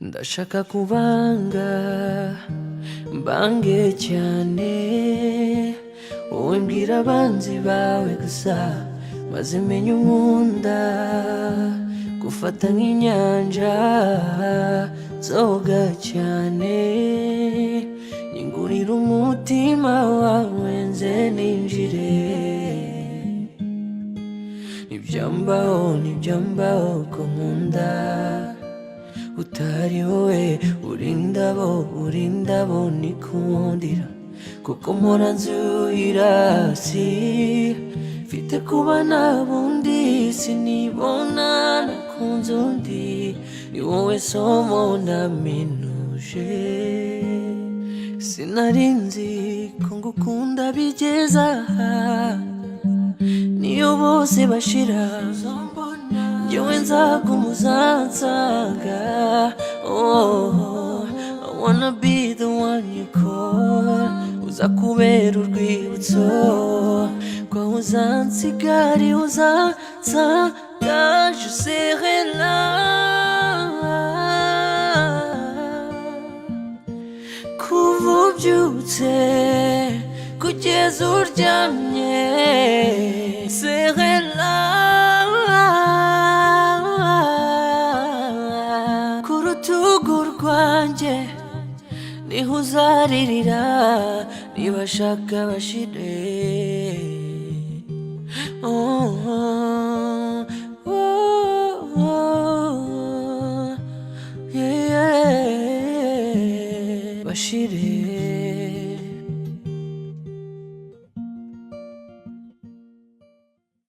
Ndashaka kubanga mbange cyane wowe mbwira abanzi bawe gusa maze menye unkunda gufata nk'inyanja zoga cyane nyingurira umutima wawe nze ninjire nibyambaho ko nkunda utari wowe urindabo nikundira kuko mpora nzuhira si mfite kuba nabundi sinibona nakunze undi ni wowe somo naminuje sinarinzi ko ngukunda bigeza niyo bose bashira yewe nzagumuzansanga I wanna be the one you call uzakubera urwibutso kwa uzansigari uzansanga je serai là kuva ubyutse kugeza uryamye serai là kurutugu rwanjye niho uzaririra nibashaka bashire